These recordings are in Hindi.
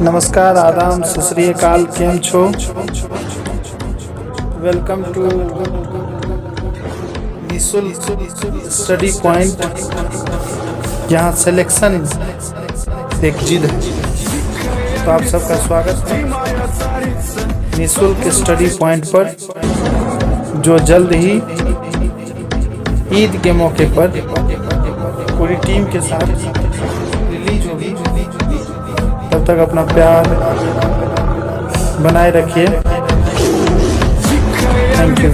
नमस्कार, आदाब, सत श्री अकाल, केम छो। वेलकम टू निशुल्क स्टडी पॉइंट। यहाँ सिलेक्शन एक जिद है, तो आप सबका स्वागत है निशुल्क स्टडी पॉइंट पर, जो जल्द ही ईद के मौके पर पूरी टीम के साथ रिलीज होगी। तब तक अपना प्यार बनाए रखिए। Thank you.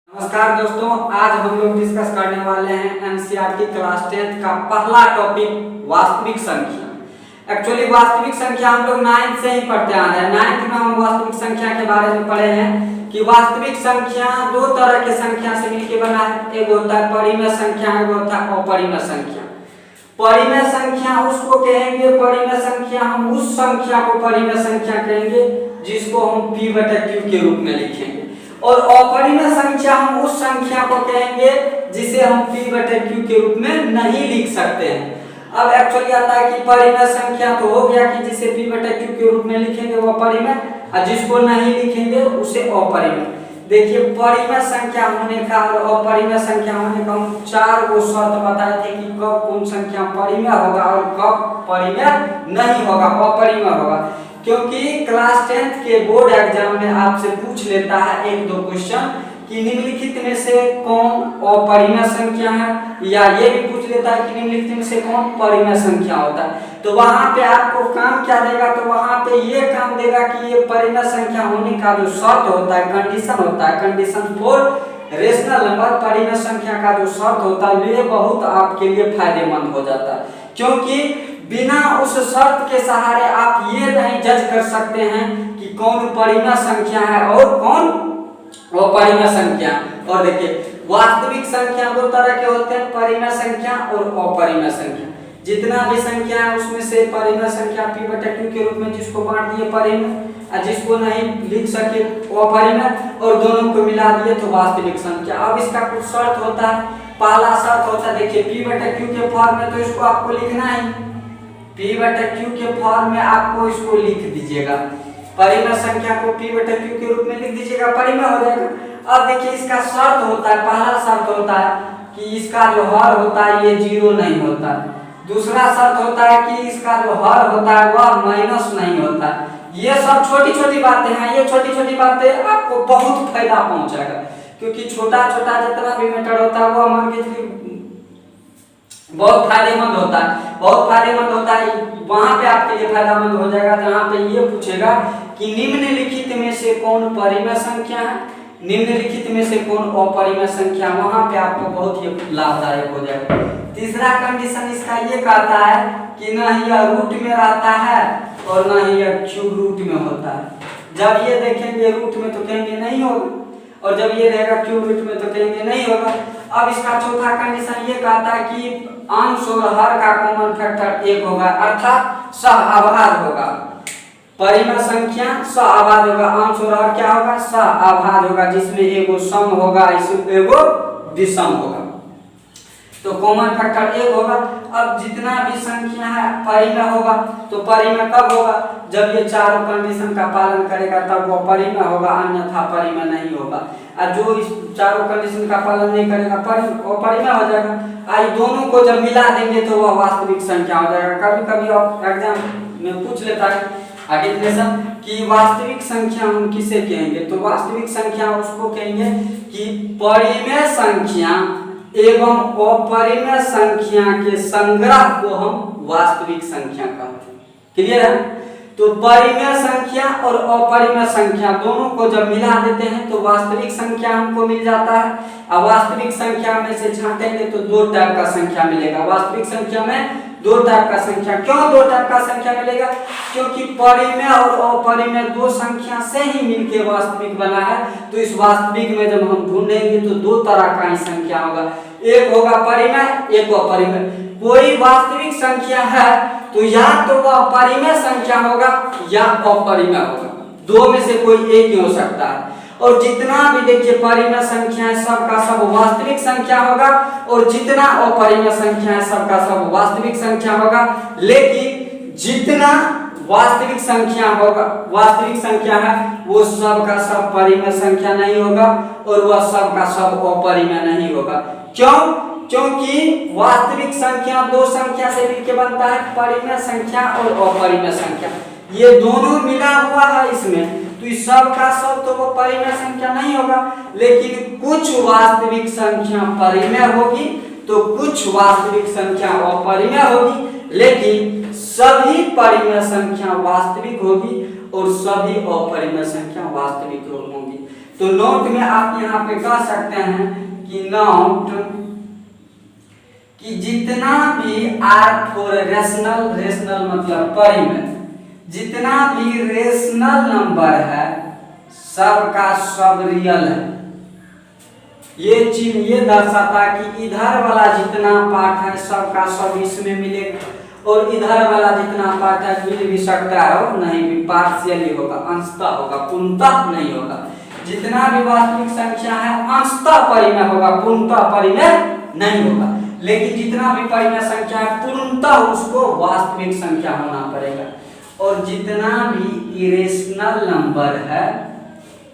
नमस्कार दोस्तों, आज हम लोग डिस्कस करने वाले हैं एनसीईआरटी क्लास 10 का पहला टॉपिक वास्तविक संख्या। एक्चुअली वास्तविक संख्या हम लोग 9th से ही पढ़ते आ रहे हैं। 9th में हम वास्तविक संख्या के बारे में पढ़े हैं कि वास्तविक संख्या दो तरह के संख्या से मिलकर बना है। एक होता है परिमेय संख्या, एक होता है अपरिमेय संख्या। परिमेय संख्या उसको कहेंगे, परिमेय संख्या हम उस संख्या को परिमेय संख्या कहेंगे जिसको हम p/q के रूप में लिखेंगे, और अपरिमेय संख्या हम उस संख्या को कहेंगे जिसे हम p/q के रूप में नहीं लिख सकते हैं। अब एक्चुअली आता है कि परिमेय संख्या तो हो गया कि जिसे p/q के रूप में लिखेंगे वो परिमेय, और जिसको नहीं लिखेंगे उसे अपरिमेय। देखिए, परिमेय संख्या होने का और अपरिमेय संख्या होने का हम 4 को शर्त बताए थे कि कब कौन संख्या परिमेय होगा और कब परिमेय नहीं होगा, अपरिमेय होगा। क्योंकि क्लास 10th के बोर्ड एग्जाम में आपसे पूछ लेता है 1-2 क्वेश्चन कि निम्नलिखित में से कौन अपरिमेय संख्या है, या ये भी पूछ लेता है कि निम्नलिखित में से कौन परिमेय संख्या होता है। तो वहां पे आपको काम क्या देगा, तो वहां पे ये काम देगा कि ये परिमेय संख्या होने का जो शर्त होता है, कंडीशन होता है, कंडीशन फॉर रेशनल नंबर, परिमेय संख्या का जो शर्त होता है ये बहुत आपके लिए फायदेमंद हो जाता है। क्योंकि बिना उस शर्त के सहारे आप ये नहीं जज कर सकते हैं कि कौन परिमेय संख्या है और कौन अपरिमेय संख्या। और देखिए, वास्तविक संख्या दो तरह के होते हैं, परिमेय संख्या और अपरिमेय संख्या। जितना भी संख्या है उसमें से परिमेय संख्या p/q के रूप में जिसको बांट दिए परिमेय, और जिसको नहीं लिख सके अपरिमेय, और दोनों को मिला दिए तो वास्तविक संख्या। अब इसका कुछ शर्त होता है। पहला शर्त होता है, देखिए p/q के फॉर्म में तो इसको आपको लिखना है, p/q के फॉर्म में आपको इसको लिख दीजिएगा, परिमेय संख्या को p/q के रूप में लिख दीजिएगा, परिमेय हो जाएगा। अब देखिए, इसका शर्त होता है, पहला शर्त होता है कि इसका जो हर होता है ये 0 नहीं होता है। दूसरा शर्त होता है कि इसका जो हर होता है वह माइनस नहीं होता है। ये सब छोटी छोटी बातें हैं, ये छोटी छोटी बातें आपको बहुत फायदा पहुंचाएगा, क्योंकि छोटा छोटा जितना भी मैटर होता है वो मान के चलिए बहुत फायदेमंद होता है, बहुत फायदेमंद होता है। वहां पे आपके लिए फायदेमंद हो जाएगा जहां पे ये पूछेगा कि निम्नलिखित में से कौन परिमेय संख्या है, निम्नलिखित में से कौन अपरिमेय संख्या, वहां पे आपको बहुत ही लाभदायक हो जाएगा। तीसरा कंडीशन इसका ये कहता है कि न ही यह रूट में रहता है और न ही यह क्यूब रूट में होता है। जब ये देखेंगे रूट में तो कहेंगे नहीं होगा, और जब ये रहेगा क्यूब रूट में तो कहेंगे नहीं होगा। अब इसका चौथा कंडीशन ये कहता है कि अंश और हर का कॉमन फैक्टर 1 होगा, अर्थात सहअभाज्य होगा। परिमेय संख्या सहअभाज्य होगा, अंश और हर क्या होगा, सहअभाज्य होगा, जिसमें एगो सम होगा, इसमें एगो विषम होगा, तो कॉमन फैक्टर 1 होगा। अब जितना भी संख्या है परिमेय होगा, तो परिमेय कब होगा, जब ये चारों कंडीशन का पालन करेगा तब वो परिमेय होगा, अन्यथा परिमेय नहीं होगा। और जो इस चारों कंडीशन का पालन नहीं करेगा अपरिमेय हो जाएगा। आई दोनों को जब मिला देंगे तो वह वास्तविक संख्या हो जाएगा। कभी कभी आप एग्जाम में पूछ लेता है आगे कि वास्तविक संख्या हम किसे कहेंगे, तो वास्तविक संख्या उसको कहेंगे कि परिमेय संख्या एवं अपरिमेय संख्या के संग्रह को हम वास्तविक संख्या कहते हैं। क्लियर है? तो परिमेय संख्या और अपरिमेय संख्या दोनों को जब मिला देते हैं तो वास्तविक संख्या हमको मिल जाता है। अब वास्तविक संख्या में से छांटेंगे तो 2 टाइप का संख्या मिलेगा। वास्तविक संख्या में 2 टाइप का संख्या, क्यों 2 टाइप का संख्या मिलेगा, क्योंकि परिमेय और अपरिमेय 2 संख्या से ही मिलके वास्तविक बना है। तो इस वास्तविक में जब हम ढूंढेंगे तो 2 तरह का ही संख्या होगा, एक होगा परिमेय, एक अपरिमेय। कोई वास्तविक संख्या है तो या तो वह परिमेय संख्या होगा या अपरिमेय होगा, 2 में से कोई एक ही हो सकता है। और जितना भी देखिए परिमेय संख्या है सबका सब वास्तविक संख्या होगा, और जितना अपरिमेय संख्या है सबका सब वास्तविक संख्या होगा। लेकिन जितना वास्तविक संख्या होगा, वास्तविक संख्या है, वो सब का सब परिमेय संख्या नहीं होगा, और वह सब का सब अपरिमेय नहीं होगा। क्यों? क्योंकि वास्तविक संख्या दो संख्या से मिलकर बनता है, परिमेय संख्या और अपरिमेय संख्या। ये दोनों मिला हुआ है इसमें, तो इस सब का सब तो वो परिमेय संख्या नहीं होगा। लेकिन कुछ वास्तविक संख्या परिमेय होगी तो कुछ वास्तविक संख्या अपरिमेय होगी, लेकिन सभी परिमेय संख्या वास्तविक होगी और सभी अपरिमेय संख्या वास्तविक होंगी। तो नोट में आप यहाँ पे कह सकते हैं कि नोट कि जितना भी आर फॉर रेशनल, रेशनल मतलब परिमेय, जितना भी रेशनल नंबर है सबका सब रियल है। ये चिन्ह ये दर्शाता कि इधर वाला जितना पार्ट है सबका सब इसमें मिलेगा, और इधर वाला जितना पार्ट है मिल भी सकता है और नहीं भी, पार्शियली होगा, अंशतः होगा, पूर्णतः नहीं होगा। जितना भी वास्तविक संख्या है अंशतः परिमेय होगा, पूर्णतः परिमेय नहीं होगा। लेकिन जितना भी परिमेय संख्या है पूर्णतः उसको वास्तविक संख्या होना पड़ेगा। और जितना भी इरेशनल नंबर है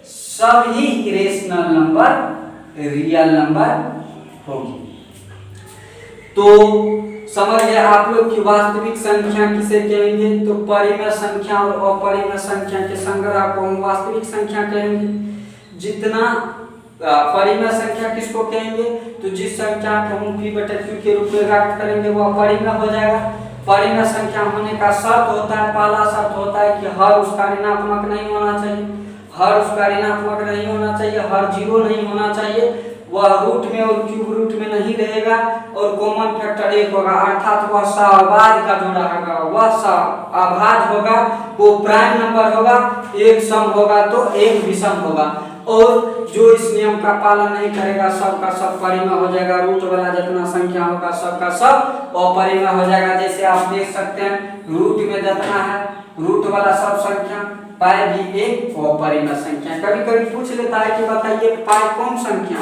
सभी इरेशनल नंबर रियल नंबर होगी। तो समझ गए आप लोग कि वास्तविक संख्या किसे कहेंगे? तो परिमेय संख्या और अपरिमेय संख्या के संग्रह को हम वास्तविक संख्या कहेंगे। जितना परिमेय संख्या किसको कहेंगे? तो जिस संख्या को हम p/q के रूप में व्यक्त करेंगे वह परिमेय हो जाएगा। परिमेय संख्या होने का शर्त होता है, पहला शर्त होता है कि हर उसका ऋणात्मक नहीं होना चाहिए, हर उसका ऋणात्मक नहीं होना चाहिए, हर जीरो नहीं होना चाहिए, वह रूट में और क्यूब रूट में नहीं रहेगा, और कॉमन फैक्टर 1 होगा, अर्थात वह सहअभाज्य का जोड़ा होगा, वह सहअभाज्य होगा, वो प्राइम नंबर होगा, एक सम होगा तो एक विषम होगा। और जो इस नियम का पालन नहीं करेगा सबका सब परिमेय हो जाएगा, रूट वाला जितना संख्या होगा सबका सब अपरिमेय हो जाएगा। जैसे आप देख सकते हैं रूट में जितना है रूट वाला सब संख्या, पाई भी एक अपरिमेय संख्या। कभी कभी पूछ लेता है कि बताइए पाई कौन संख्या?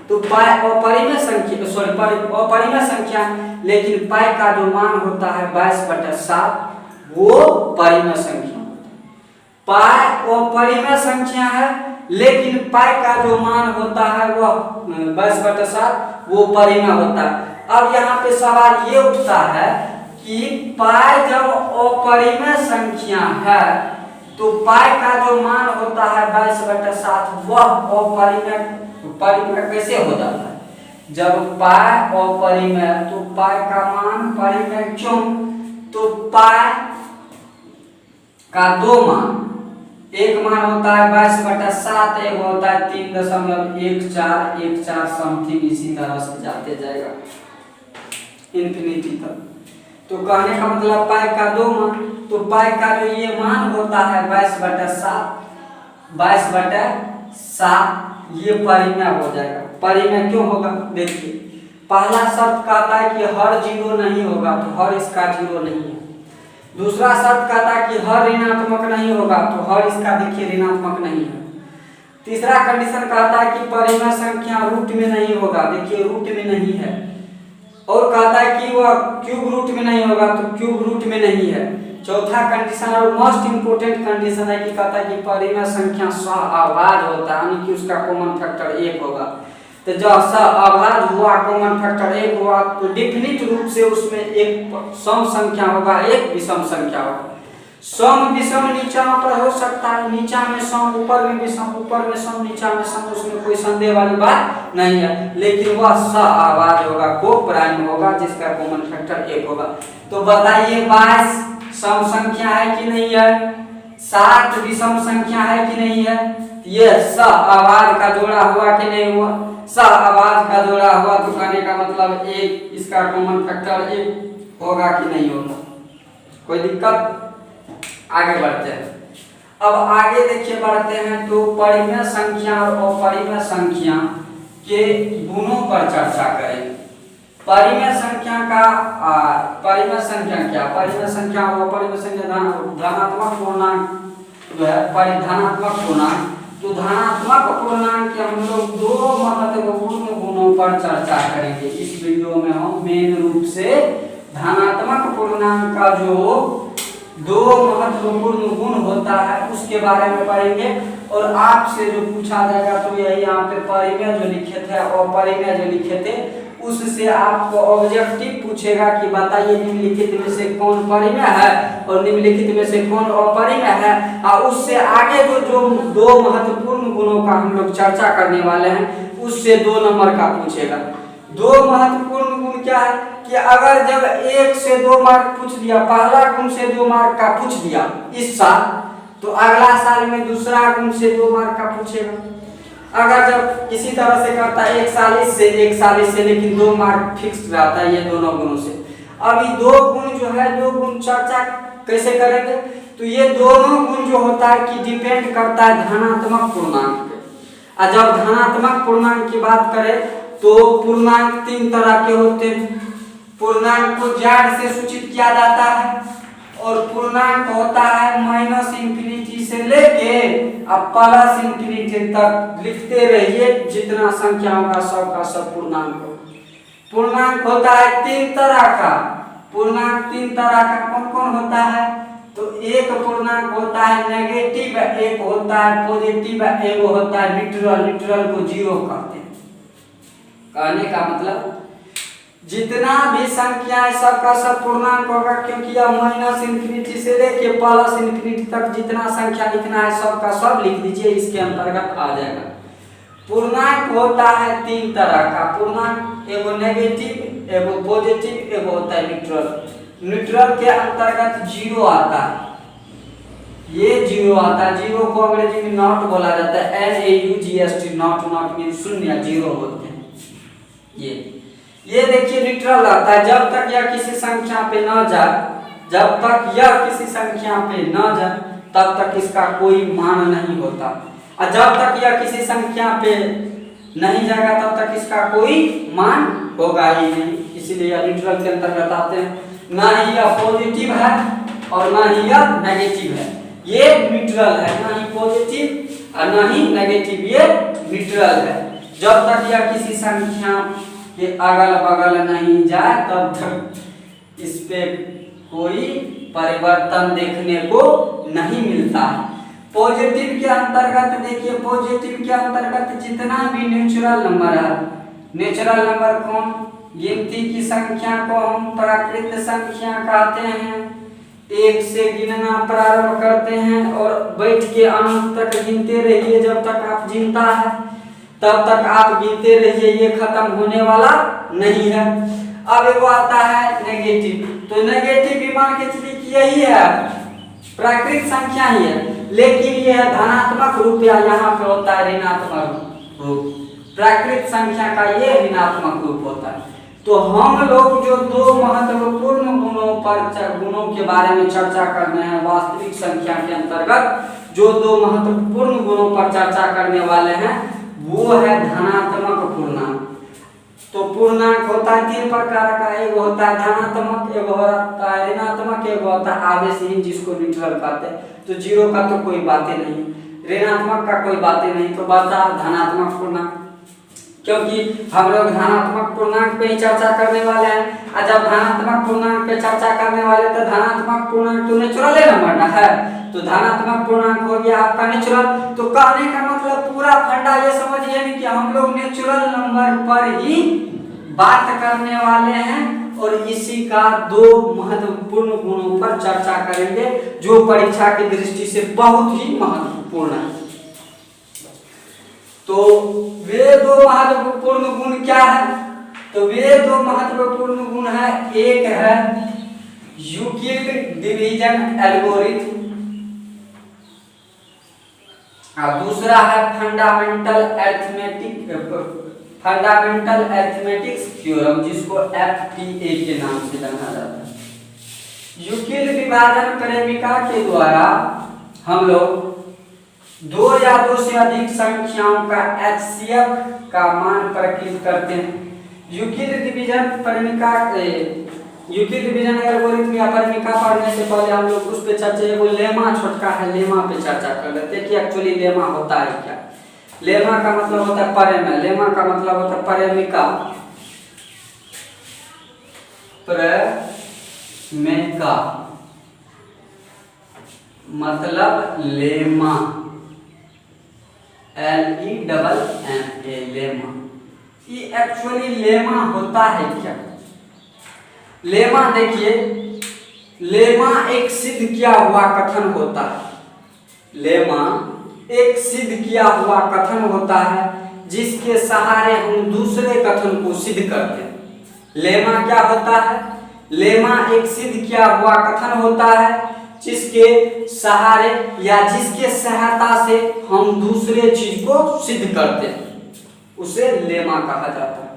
तो पाई अपरिमेय संख्या, सॉरी अपरिमेय संख्या, लेकिन पाई का जो मान होता है 22/7 वो परिमेय संख्या। पाई अपरिमेय संख्या है लेकिन पाई का जो मान होता है वह 22/7 वो परिमेय होता है। अब यहाँ पे सवाल ये उठता है कि पाई जब अपरिमेय संख्या है तो पाई का जो मान होता है 22/7 वह अपरिमेय कैसे हो जाता है? जब पाई अपरिमेय तो पाई का मान परिमेय क्यों? तो पाई का दो मान, एक मान होता है 22/7, एक होता है 3.1414 समथिंग, इसी तरह से जाते जाएगा इंफिनिटी तक। तो कहने का मतलब पाई का दो मान, तो पाई का जो ये मान होता है 22/7 ये परिमेय हो जाएगा। परिमेय क्यों होगा? देखिए पहला शर्त कहता है कि हर जीरो नहीं होगा, तो हर इसका जीरो नहीं है। दूसरा शर्त कहता है कि हर ऋणात्मक नहीं होगा, तो हर इसका देखिए ऋणात्मक नहीं है। तीसरा कंडीशन कहता है कि परिमेय संख्या रूट में नहीं होगा, देखिए रूट में नहीं है। और कहता है कि वह क्यूब रूट में नहीं होगा, तो क्यूब रूट में नहीं है। चौथा कंडीशन और मोस्ट इंपोर्टेंट कंडीशन है कि कहता है कि परिमेय संख्या सहअभाज्य होता है, यानी कि उसका कॉमन फैक्टर 1 होगा। तो जब सहअभाज्य हुआ, कॉमन फैक्टर 1 हुआ, तो डिफिनिट रूप से उसमें एक सम संख्या होगा, एक विषम संख्या होगा। सम विषम नीचा पर हो सकता है, नीचा में सम ऊपर में विषम, ऊपर में सम नीचा में सम, उसमें कोई संदेह वाली बात नहीं है। लेकिन वह सहअभाज्य होगा, को प्राइम होगा, जिसका कॉमन फैक्टर 1 होगा। तो बताइए 22 सम संख्या है कि नहीं है? 7 विषम संख्या है कि नहीं है? ये सहअभाज्य का जोड़ा हुआ कि नहीं हुआ? सहअभाज्य का जोड़ा हुआ, तो कहने का मतलब एक इसका कॉमन फैक्टर 1 होगा कि नहीं होगा? कोई दिक्कत? आगे बढ़ते हैं। अब आगे देखिए बढ़ते हैं तो परिमेय संख्या और अपरिमेय संख्या के गुणों पर चर्चा करेंगे। परिमेय संख्या का परिमेय संख्या क्या? परिमेय संख्या और अपरिमेय संख्या धनात्मक पूर्णांक जो है, धनात्मक पूर्णांक तो धनात्मक पूर्णांक के हम लोग दो महत्वपूर्ण गुणों पर चर्चा करेंगे इस वीडियो में। हम मेन रूप से धनात्मक पूर्णांक का जो दो महत्वपूर्ण गुण होता है उसके बारे में पढ़ेंगे। और आपसे जो पूछा जाएगा तो यही यहाँ पे परिमेय जो लिखे थे और परिमेय जो लिखे थे उससे आपको ऑब्जेक्टिव पूछेगा कि बताइए निम्नलिखित में से कौन परिमेय है और निम्नलिखित में से कौन अपरिमेय है। और उससे आगे जो दो महत्वपूर्ण गुणों का हम लोग चर्चा करने वाले हैं उससे 2 नंबर का पूछेगा। दो महत्वपूर्ण गुण क्या है कि अगर जब 1 से 2 मार्क पूछ दिया, पहला गुण से 2 मार्क का पूछ दिया इस साल, तो अगला साल में दूसरा गुण से 2 मार्क का पूछेगा। अगर जब इसी तरह से करता है 1 साल इससे लेकिन 2 मार्क फिक्स रहता है ये दोनों गुणों से। अब ये 2 गुण जो है 2 गुण चर्चा कैसे करेंगे तो ये दोनों गुण जो होता है कि डिपेंड करता है धनात्मक पूर्णांक पे। और जब धनात्मक पूर्णांक की बात करें तो पूर्णांक 3 तरह के होते हैं। पूर्णांक को Z से सूचित किया जाता है और पूर्णांक होता है -इंफिनिटी से लेके अब +इंफिनिटी तक। लिखते रहिए जितना संख्या होगा सब का सब पूर्णांक हो। पूर्णांक होता है 3 तरह का। पूर्णांक 3 तरह का कौन कौन होता है तो एक पूर्णांक होता है नेगेटिव, एक होता है पॉजिटिव, एक होता है न्यूट्रल। न्यूट्रल को 0 कहते हैं। कहने का मतलब जितना भी संख्या है सबका सब पूर्णांक होगा क्योंकि यह -इंफिनिटी से लेके +इंफिनिटी तक जितना संख्या लिखना है सबका सब लिख दीजिए, इसके अंतर्गत आ जाएगा। पूर्णांक होता है 3 तरह का। पूर्णांक एगो नेगेटिव, एगो पॉजिटिव, एगो होता है न्यूट्रल। न्यूट्रल के अंतर्गत 0 आता है। ये 0 आता है। 0 को अंग्रेजी में नॉट बोला जाता है। NAUGST not. नॉट मीन शून्य, 0 बोलते हैं। ये देखिए न्यूट्रल आता है। जब तक यह किसी संख्या पे न जाए, जब तक यह किसी संख्या पे न जाए तब तक इसका कोई मान नहीं होता। और जब तक यह किसी संख्या पे नहीं जाएगा तब तक इसका कोई मान होगा ही नहीं। इसलिए यह न्यूट्रल के अंतर्गत आते हैं। ना ही यह पॉजिटिव है और ना ही यह नेगेटिव है। ये न्यूट्रल है, ना ही पॉजिटिव और ना ही नेगेटिव, ये न्यूट्रल है। जब तक यह किसी संख्या के अगल बगल नहीं जाए तब तक इस पे कोई परिवर्तन देखने को नहीं मिलता है। पॉजिटिव के अंतर्गत देखिए, पॉजिटिव के अंतर्गत जितना भी नेचुरल नंबर है, नेचुरल नंबर कौन, गिनती की संख्या को हम प्राकृत संख्या कहते हैं। 1 से गिनना प्रारंभ करते हैं और बैठ के अनंत तक गिनते रहिए। जब तक आप गिनता है तब तक आप गिनते रहिए, ये खत्म होने वाला नहीं है। अब वो आता है नेगेटिव। तो नेगेटिव भी मान के चलिए कि यही है, प्राकृत संख्या ही है, लेकिन यह धनात्मक रूप या यहाँ पे होता है ऋणात्मक रूप। प्राकृत संख्या का ये ऋणात्मक रूप होता है। तो हम लोग जो 2 महत्वपूर्ण गुणों के बारे में चर्चा करने हैं वास्तविक संख्या के अंतर्गत, जो 2 महत्वपूर्ण गुणों पर चर्चा करने वाले हैं वो है धनात्मक पूर्णांक। तो पूर्णांक होता है 3 प्रकार का। एक होता है धनात्मक, एक होता है ऋणात्मक, एक होता है आवेशहीन जिसको न्यूट्रल कहते हैं। तो 0 का तो कोई बात ही नहीं, ऋणात्मक का कोई बात ही नहीं, तो बचा धनात्मक पूर्णांक। क्योंकि हम लोग धनात्मक पूर्णांक पे ही चर्चा करने वाले हैं। और जब धनात्मक पूर्णांक पे चर्चा करने वाले तो धनात्मक पूर्णांक तो नेचुरल नंबर ना है, तो धनात्मक पूर्णांक हो गया आपका नेचुरल। तो कहने का मतलब पूरा फंडा ये समझिए कि हम लोग नेचुरल नंबर पर ही बात करने वाले हैं और इसी का 2 महत्वपूर्ण गुणों पर चर्चा करेंगे जो परीक्षा की दृष्टि से बहुत ही महत्वपूर्ण है। तो वे 2 महत्वपूर्ण गुण क्या है तो वे 2 महत्वपूर्ण गुण है। एक है यूक्लिड डिवीजन एल्गोरिथम और दूसरा है फंडामेंटल अरिथमेटिक्स थ्योरम जिसको FTA के नाम से जाना जाता है। यूक्लिड विभाजन प्रेमिका के द्वारा हम लोग 2 या 2 से अधिक संख्याओं का HCF का मान प्रकट करते हैं। यूक्लिड डिवीजन प्रेमिका यूक्लिड डिवीजन एल्गोरिथम या परिमिका पढ़ने से पहले हम लोग उस पे चर्चा, एगो लेमा छोटका है, लेमा पे चर्चा कर लेते हैं कि एक्चुअली लेमा होता है क्या। लेमा का मतलब होता है परिमेय, लेमा का मतलब होता है परिमिका, परिमिका मतलब लेमा, LEMMA, लेमा। ये एक्चुअली लेमा होता है क्या? लेमा देखिए, लेमा एक सिद्ध किया हुआ कथन होता है। लेमा एक सिद्ध किया हुआ कथन होता है जिसके सहारे हम दूसरे कथन को सिद्ध करते हैं। लेमा क्या होता है? लेमा एक सिद्ध किया हुआ कथन होता है जिसके सहारे या जिसके सहायता से हम दूसरे चीज को सिद्ध करते हैं, उसे लेमा कहा जाता है।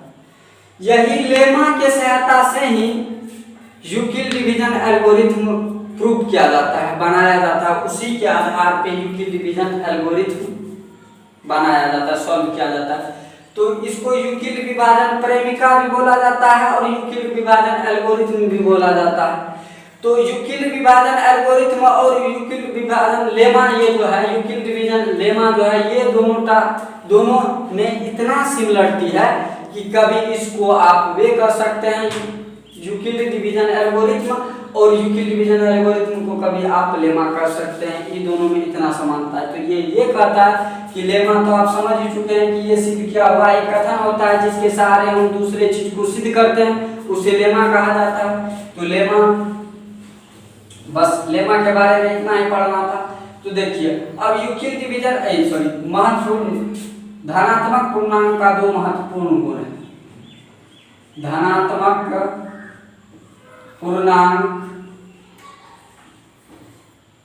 यही लेमा के सहायता से ही यूक्लिड डिवीजन एल्गोरिथम प्रूव किया जाता है, बनाया जाता है। उसी के आधार पे यूक्लिड डिवीजन एल्गोरिथम बनाया जाता है, सॉल्व किया जाता है। तो इसको यूक्लिड विभाजन प्रेमिका भी बोला जाता है और यूक्लिड विभाजन एल्गोरिथम भी बोला जाता है। तो यूक्लिड विभाजन एल्गोरिथम और यूक्लिड विभाजन लेमा, ये जो है यूक्लिड डिवीजन लेमा जो है, ये दोनों में इतना सिमिलरिटी है कि कभी इसको आप वे कर सकते हैं यूक्लिड डिवीजन एल्गोरिथम, और यूक्लिड डिवीजन एल्गोरिथम को कभी आप लेमा कर सकते हैं। ये दोनों में इतना समानता है। तो ये कहता है कि लेमा तो आप समझ ही चुके हैं कि ये सिद्ध किया हुआ एक कथन होता है जिसके सहारे हम दूसरे चीज को सिद्ध करते हैं, उसे लेमा कहा जाता है। तो लेमा, बस लेमा के बारे में इतना ही पढ़ना था। तो देखिए अब यूक्लिड डिवीजन महत्वपूर्ण धनात्मक पूर्णांक का दो महत्वपूर्ण गुण है। धनात्मक पूर्णांक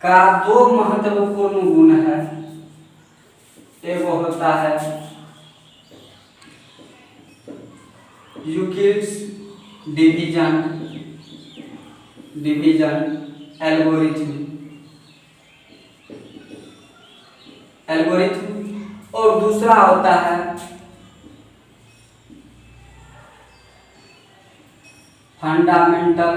का दो महत्वपूर्ण गुण है। एक होता है यूक्लिड डिवीजन एल्गोरिथम और दूसरा होता है fundamental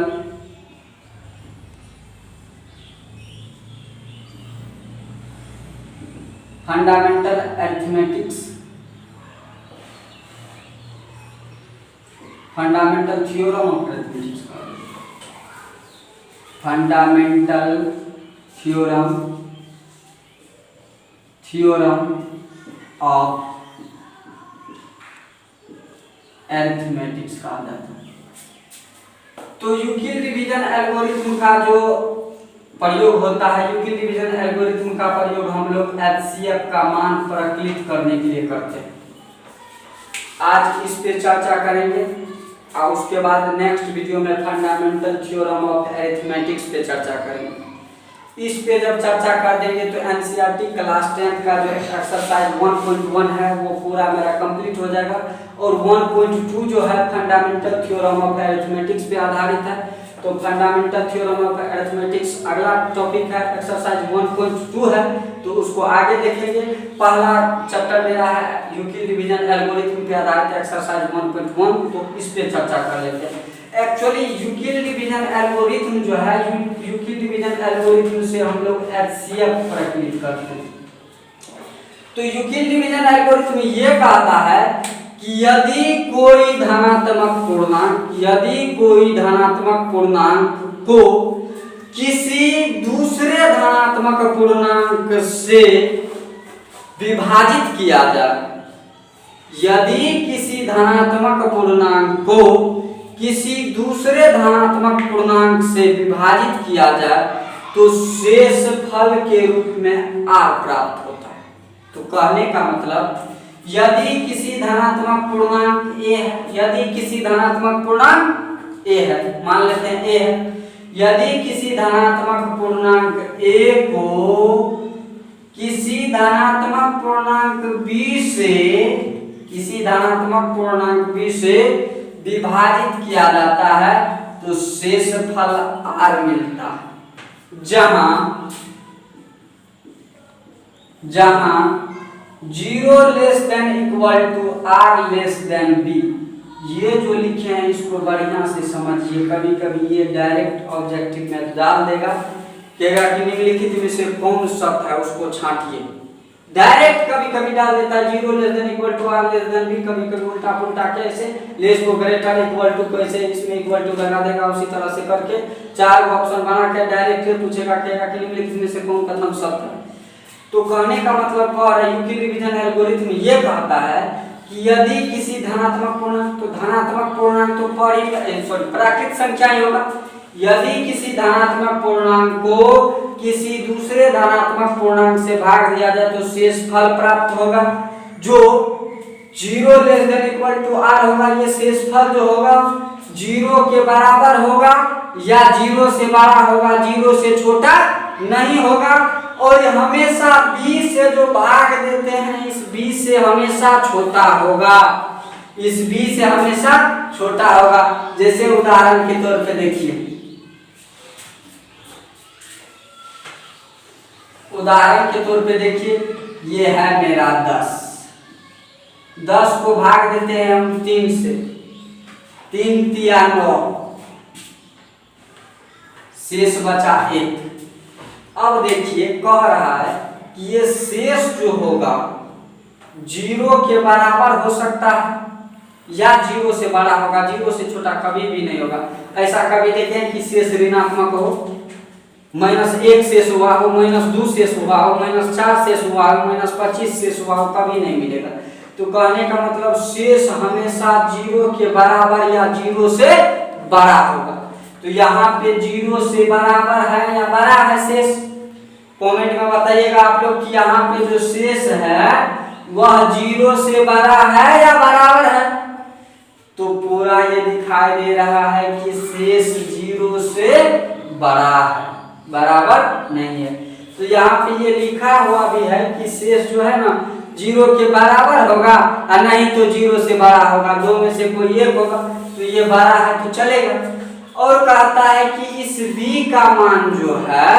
arithmetics, fundamental theorem of arithmetics, fundamental theorem of arithmetics कहा जाता है। तो यूक्लिड डिवीजन एल्गोरिथम का जो प्रयोग होता है, यूक्लिड डिवीजन एल्गोरिथम का प्रयोग हम लोग HCF का मान प्रकलित करने के लिए करते हैं। आज इस पे चर्चा करेंगे और उसके बाद नेक्स्ट वीडियो में फंडामेंटल थ्योरम ऑफ अरिथमेटिक्स पे चर्चा करेंगे। इस पे जब चर्चा कर देंगे तो NCERT क्लास 10 का जो एक्सरसाइज 1.1 है वो पूरा मेरा कंप्लीट हो जाएगा, और 1.2 जो है फंडामेंटल थ्योरम ऑफ अरिथमेटिक्स पे आधारित है। तो फंडामेंटल थ्योरम ऑफ अरिथमेटिक्स अगला टॉपिक है, एक्सरसाइज 1.2 है, तो उसको आगे देखेंगे। पहला चैप्टर मेरा है यूक्लिड डिवीजन एल्गोरिथम पे आधारित एक्सरसाइज 1.1, तो इस पे चर्चा कर लेते हैं। एक्चुअली यूक्लिड डिवीजन एल्गोरिथम जो है, यूक्लिड डिवीजन एल्गोरिथम से हम लोग HCF प्रकलित करते हैं। तो यूक्लिड डिवीजन एल्गोरिथम ये कहता है कि यदि कोई धनात्मक पूर्णांक को किसी दूसरे धनात्मक पूर्णांक से विभाजित किया जाए, यदि किसी धनात्मक पूर्णांक को किसी दूसरे धनात्मक पूर्णांक से विभाजित किया जाए तो शेष फल के रूप में R प्राप्त होता है। तो कहने का मतलब, यदि किसी धनात्मक पूर्णांक A है, यदि किसी धनात्मक पूर्णांक A है, मान लेते हैं A है, यदि किसी धनात्मक पूर्णांक A को किसी धनात्मक पूर्णांक B से विभाजित किया जाता है तो शेषफल R मिलता है, जहां 0 <= R B, ये जो लिखे हैं इसको बढ़िया से समझिए। कभी कभी ये डायरेक्ट ऑब्जेक्टिव में डाल देगा, कहेगा कि निम्नलिखित में से कौन शब्द है उसको छांटिए। डायरेक्ट कभी कभी डाल देता है 0 less than equal to r less than b, कभी कभी उल्टा पुल्टा कैसे लेस को ग्रेटर इक्वल टू कैसे इसमें इक्वल टू लगा देगा। उसी तरह से करके 4 ऑप्शन बना के डायरेक्ट पूछेगा, कहेगा कि निम्नलिखित में से कौन प्रथम शब्द है। तो कहने का मतलब कह रहा है यूक्लिड डिवीजन एल्गोरिथम ये कहता है कि यदि किसी धनात्मक पूर्णांक, तो धनात्मक पूर्णांक तो प्राकृत संख्या ही होगा। यदि किसी धनात्मक पूर्णांक को किसी दूसरे धनात्मक पूर्णांक से भाग दिया जाए तो शेषफल प्राप्त होगा, जो 0 less than equal to r होगा। ये शेषफल जो होगा 0 के बराबर होगा या 0 से बड़ा होगा, 0 से छोटा नहीं होगा। और ये हमेशा b से जो भाग देते हैं इस b से हमेशा छोटा होगा, इस b से हमेशा छोटा होगा। जैसे उदाहरण के तौर पे देखिए, उदाहरण के तौर पे देखिए ये है मेरा 10 को भाग देते हैं हम 3 से, 3 तिया 9, शेष बचा 1। अब देखिए कह रहा है कि ये शेष जो होगा 0 के बराबर हो सकता है या 0 से बड़ा होगा, 0 से छोटा कभी भी नहीं होगा। ऐसा कभी देखें कि शेष ऋणात्मक हो, -1 शेष हुआ हो, -2 शेष हुआ हो, -4 शेष हुआ हो, -25 शेष हुआ हो, कभी नहीं मिलेगा। तो कहने का मतलब शेष हमेशा 0 के बराबर या 0 से बड़ा होगा। तो यहाँ पे 0 से बराबर है या बड़ा है शेष? कमेंट में बताइएगा आप लोग कि यहाँ पे जो शेष है वह 0 से बड़ा है या बराबर है। तो पूरा ये दिखाई दे रहा है कि शेष 0 से बड़ा है, बराबर नहीं है। तो यहाँ पे ये लिखा हुआ भी है कि शेष जो है ना 0 के बराबर होगा और नहीं तो 0 से बड़ा होगा, दो में से कोई एक होगा। तो ये बड़ा है तो चलेगा। और कहता है कि इस b का मान जो है,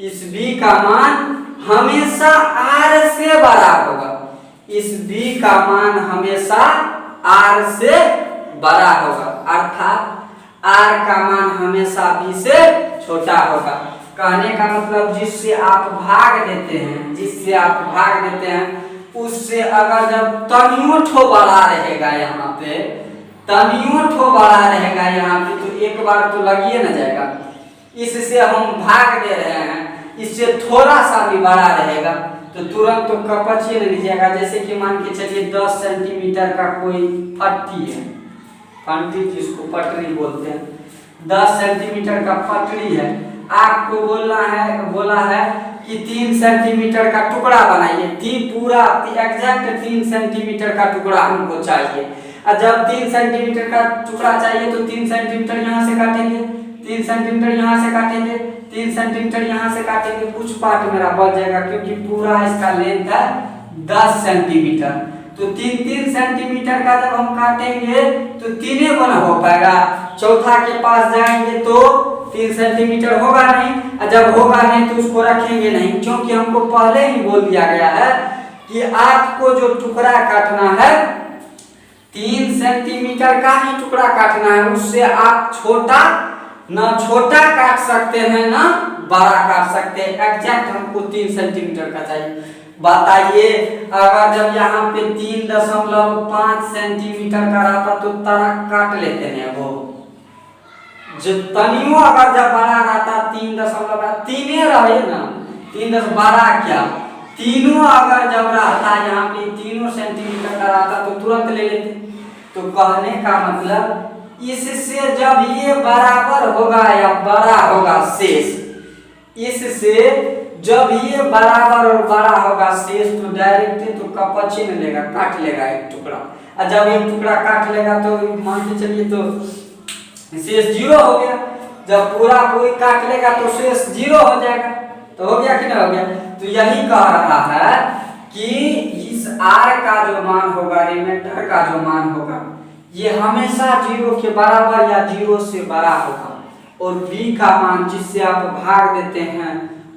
इस b का मान हमेशा r से बड़ा होगा। इस b का मान हमेशा r से बड़ा होगा, अर्थात r का मान हमेशा b से छोटा होगा। कहने का मतलब जिससे आप भाग देते हैं, जिससे आप भाग देते हैं उससे अगर जब तनियो ठो बड़ा रहेगा, यहाँ पे तनियो ठो बड़ा रहेगा यहाँ पे, तो एक बार तो लगिए ना जाएगा। इससे हम भाग दे रहे हैं, इससे थोड़ा सा भी बड़ा रहेगा तो तुरंत तो कपचिए नहीं जाएगा। जैसे कि मान के चलिए 10 सेंटीमीटर का कोई पट्टी है, फंटी जिसको पटरी बोलते हैं, 10 सेंटीमीटर का पटरी है। आपको बोला है कि 3 सेंटीमीटर का टुकड़ा बनाइए, पूरा एग्जैक्ट 3 सेंटीमीटर का टुकड़ा हमको चाहिए। और जब 3 सेंटीमीटर का टुकड़ा चाहिए तो 3 सेंटीमीटर यहाँ से काटेंगे, 3 सेंटीमीटर यहाँ से काटेंगे, 3 सेंटीमीटर यहाँ से काटेंगे, कुछ पार्ट मेरा बच जाएगा क्योंकि पूरा इसका लेंथ है 10 सेंटीमीटर। तो 3 सेंटीमीटर का जब हम काटेंगे तो 3 गुना हो पाएगा, चौथा के पास जाएंगे तो 3 सेंटीमीटर होगा नहीं, और जब होगा नहीं तो उसको रखेंगे नहीं, क्योंकि हमको पहले ही बोल दिया गया है कि आपको जो टुकड़ा काटना है 3 सेंटीमीटर का ही टुकड़ा काटना है। उससे आप छोटा काट सकते हैं ना बड़ा काट सकते हैं। एग्जैक्ट हमको 3 सेंटीमीटर का चाहिए। बताइए अगर जब यहाँ पे 3.5 सेंटीमीटर का रहता तो तरह काट लेते हैं वो, जो तनियो अगर जब बड़ा रहता 3 रहे ना, 3.12 क्या, तीनों अगर जब रहता यहाँ पे 3 सेंटीमीटर का रहता तो तुरंत ले लेते। तो कहने का मतलब इससे जब ये बराबर होगा या बड़ा होगा शेष, इससे जब ये बराबर और बड़ा होगा शेष तो डायरेक्ट तो कपची में लेगा, काट लेगा एक टुकड़ा। और जब एक टुकड़ा काट लेगा तो मान के चलिए तो शेष 0 हो गया। जब पूरी काट लेगा तो शेष 0 हो जाएगा। तो हो गया कि नहीं हो गया? तो यही कह रहा है कि इस r का जो मान होगा, रिमाइंडर का जो मान होगा, ये हमेशा 0 के बराबर या 0 से बड़ा होगा। और b का मान जिससे आप भाग देते हैं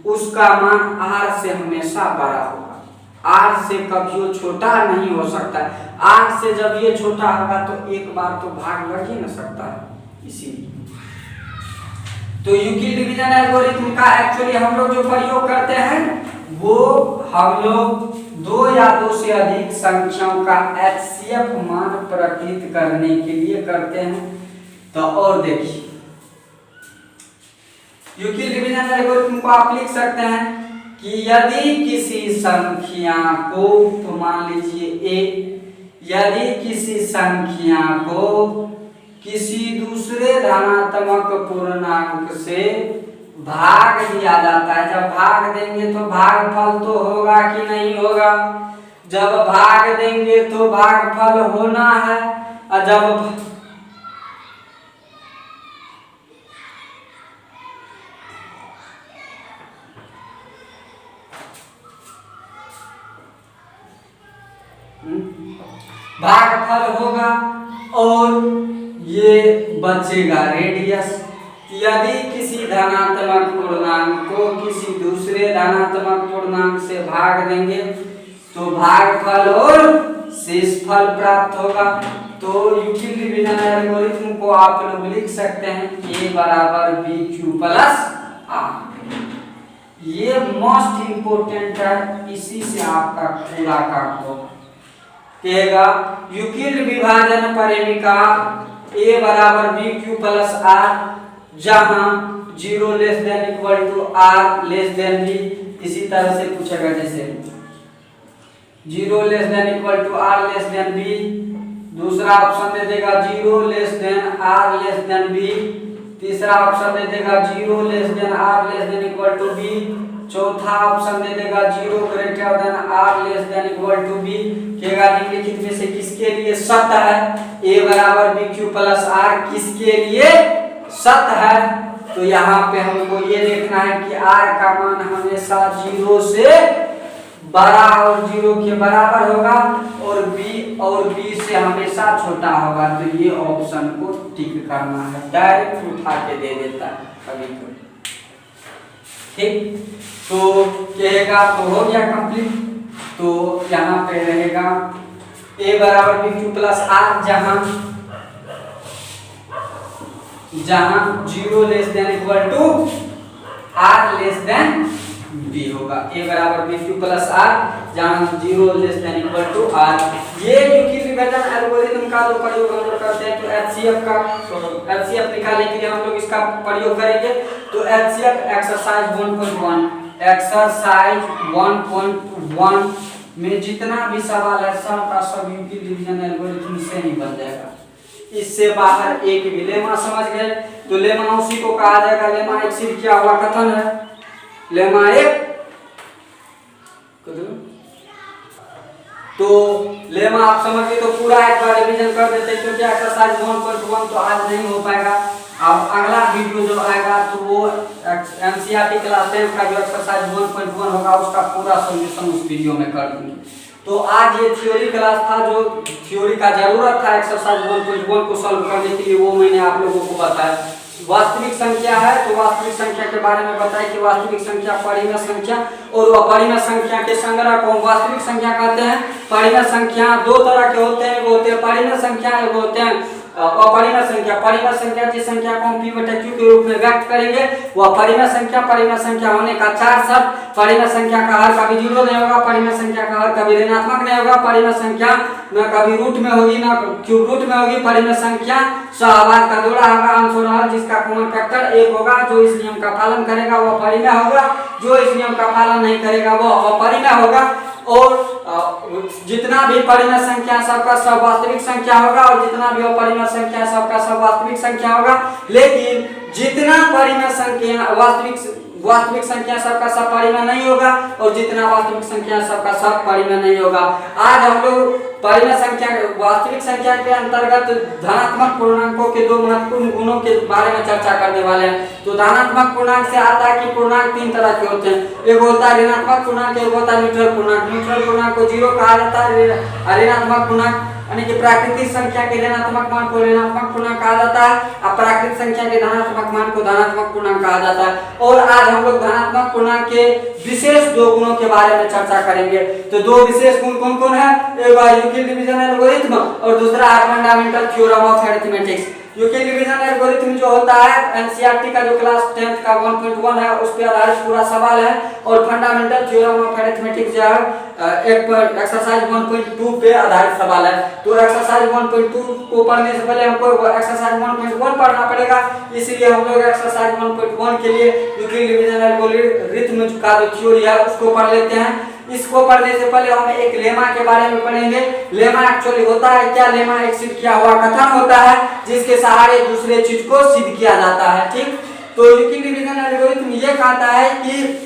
उसका मान r से हमेशा बड़ा होगा। आर से कभी वो छोटा नहीं हो सकता। आर से जब ये छोटा होगा तो एक बार तो भाग लग ही न सकता है, इसीलिए। तो यूक्लिड डिवीजन एल्गोरिथम का एक्चुअली हम लोग जो प्रयोग करते हैं वो हम लोग दो या दो से अधिक संख्याओं का एचसीएफ मान प्रतीत करने के लिए करते हैं। तो और देखिए यूक्लिड डिवीजन एल्गोरिथम को आप लिख सकते हैं कि यदि किसी संख्या को, तो मान लीजिए ए, यदि किसी संख्या को किसी दूसरे धनात्मक पूर्णांक से भाग दिया जाता है, जब भाग देंगे तो भागफल तो होगा कि नहीं होगा, जब भाग देंगे तो भागफल होना है, और जब भागफल होगा और ये बचेगा रेडियस। यदि किसी धनात्मक पूर्णांक को किसी दूसरे धनात्मक पूर्णांक से भाग देंगे तो भागफल और शेषफल प्राप्त होगा। तो यूक्लिड डिवीजन एल्गोरिथम को आप लोग लिख सकते हैं a बराबर बी क्यू प्लस आर। ये मोस्ट इंपोर्टेंट है, इसी से आपका पूरा काम होगा। कहेगा यूक्लिड विभाजन परिमिका a बराबर बी क्यू प्लस आर, जहां 0 less than equal to r less than b। इसी तरह से पूछेगा जैसे 0 less than equal to r less than b, दूसरा ऑप्शन दे देगा 0 less than r less than b, तीसरा ऑप्शन दे देगा 0 less than r less than equal to b, चौथा ऑप्शन दे देगा 0 greater than r less than equal to b। कहेगा निम्नलिखित में से किसके लिए सत्य है, a बराबर b क्यू प्लस r किसके लिए सत्य है। तो यहाँ पे हमको ये देखना है कि r का मान हमेशा 0 से बड़ा और 0 के बराबर होगा और b से हमेशा छोटा होगा। तो ये ऑप्शन को टिक करना है, डायरेक्ट उठा के दे देता है कभी कभी, ठीक। तो कहेगा तो हो गया कंप्लीट। तो यहाँ पे रहेगा a बराबर बी क्यू प्लस आर, जहां 0 less than equal to r less than b होगा। a बराबर बी क्यू प्लस आर, जहां 0 less than equal to r। ये यूक्लिड डिवीजन एल्गोरिथम का जो प्रयोग हम लोग करते हैं, तो एचसीएफ निकालने के लिए हम लोग इसका प्रयोग करेंगे। तो एचसीएफ एक्सरसाइज 1.1 में जितना भी सवाल है सब का सब यूक्लिड डिवीजन एल्गोरिथम से ही बन जाएगा। इससे बाहर एक भी लेमा समझ गए, तो लेमा उसी को कहा जाएगा। लेमा एक सिर्फ क्या हुआ कथन है, लेमा एक, तो लेमा आप समझ गए। तो पूरा एक बार रिवीजन कर देते हैं, क्योंकि एक्सरसाइज 1.1 तो आज नहीं हो पाएगा। अब अगला वीडियो जो आएगा तो वो एनसीईआरटी क्लास 10 का जो एक्सरसाइज 1.1 होगा उसका पूरा सॉल्यूशन उस वीडियो में कर देंगे। तो आज ये थ्योरी क्लास था, जो थ्योरी का जरूरत था एक्सरसाइज 1.1 को सॉल्व करने के लिए, वो मैंने आप लोगों को बताया। वास्तविक संख्या है तो वास्तविक संख्या के बारे में बताया कि वास्तविक संख्या परिमेय संख्या और अपरिमेय संख्या के संग्रह को वास्तविक संख्या कहते हैं। परिमेय संख्या दो तरह के होते हैं, वो होते हैं परिमेय संख्या, एक होते हैं अपरिमेय संख्या। परिमेय संख्या जिस संख्या को हम p बटा q के रूप में व्यक्त करेंगे वह परिमेय संख्या। परिमेय संख्या होने का चार शब्द, परिमेय संख्या का हर कभी 0 नहीं होगा, परिमेय संख्या का हर कभी ऋणात्मक नहीं होगा, परिमेय संख्या न कभी रूट में होगी न क्यूब रूट में होगी, परिमेय संख्या सहभाग का जोड़ा होगा, अंश और हर जिसका कॉमन फैक्टर 1 होगा। जो इस नियम का पालन करेगा वह परिमेय होगा, जो इस नियम का पालन नहीं करेगा वह अपरिमेय होगा। और जितना भी परिमेय संख्या सबका सब वास्तविक संख्या होगा और जितना भी अपरिमेय संख्या सबका सब वास्तविक संख्या होगा। लेकिन जितना परिमेय संख्या वास्तविक संख्या सबका सब परिमेय नहीं होगा और जितना वास्तविक संख्या सबका सब परिमेय नहीं होगा। आज हम लोग परिमेय संख्या वास्तविक संख्या के अंतर्गत धनात्मक पूर्णांकों के दो महत्वपूर्ण गुणों के बारे में चर्चा करने वाले हैं। तो धनात्मक पूर्णांक से आता है कि पूर्णांक 3 तरह के होते हैं, एक होता है ऋणात्मक पूर्णांक, एक होता है न्यूट्रल पूर्णांक। न्यूट्रल पूर्णांक को 0 कहा जाता है, ऋणात्मक पूर्णांक यानी कि प्राकृतिक संख्या के ऋणात्मक मान को ऋणात्मक पूर्णांक कहा जाता है, अप्राकृतिक संख्या के धनात्मक मान को धनात्मक पूर्णांक कहा जाता है। और आज हम लोग धनात्मक पूर्णांक के विशेष दो गुणों के बारे में चर्चा करेंगे। तो दो विशेष गुण कौन कौन है? एक यूक्लिड डिवीजन एल्गोरिथम और दूसरा है fundamental theorem of arithmetics. Euclid division algorithm जो होता है एनसीईआरटी का जो क्लास 10th का 1.1 है उस पे आधारित पूरा सवाल है, और फंडामेंटल थ्योरम ऑफ अरिथमेटिक्स जो है एक्सरसाइज 1.2 पे आधारित सवाल है। तो एक्सरसाइज 1.2 को पढ़ने से पहले हमको एक्सरसाइज 1.1 पढ़ना पड़ेगा, इसलिए हम लोग एक्सरसाइज 1.1 के लिए यूक्लिड डिवीजन एल्गोरिथम का जो थ्योरी है उसको पढ़ लेते हैं। इसको पढ़ने से पहले हम एक लेमा के बारे में पढ़ेंगे। लेमा एक्चुअली होता है क्या? लेमा एक सिद्ध किया हुआ कथन होता है जिसके सहारे दूसरे चीज को सिद्ध किया जाता है। ठीक, तो यूक्लिड डिवीजन एल्गोरिथम ये कहता है कि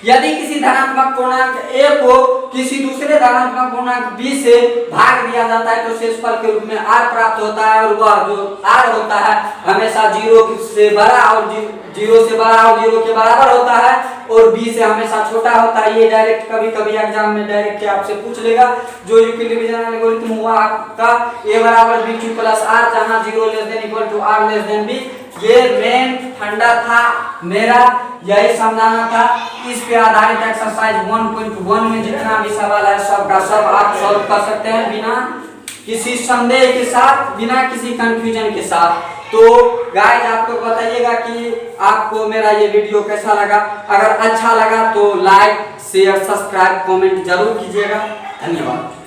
यदि किसी धनात्मक पूर्णांक a को किसी दूसरे धनात्मक पूर्णांक b से भाग दिया जाता है तो शेषफल के रूप में r प्राप्त होता है, और वह जो r होता है हमेशा 0 से बड़ा और 0 से बड़ा और 0 के बराबर होता है, और b से हमेशा छोटा होता है। ये डायरेक्ट कभी एग्जाम में डायरेक्ट आपसे पूछ लेगा। जो यूक्लिड डिवीजन एल्गोरिथम हुआ आपका a बराबर b³ प्लस r, जहां 0 less than equal to r less than b, ये मेन फंडा था मेरा, यही समझाना था। इस पे आधारित एक्सरसाइज 1.1 में जितना भी सवाल है सब का सब आप सॉल्व कर सकते हैं बिना किसी संदेह के साथ, बिना किसी कंफ्यूजन के साथ। तो गाइस आप लोग बताइएगा कि आपको मेरा ये वीडियो कैसा लगा। अगर अच्छा लगा तो लाइक शेयर सब्सक्राइब कमेंट जरूर कीजिएगा। धन्यवाद।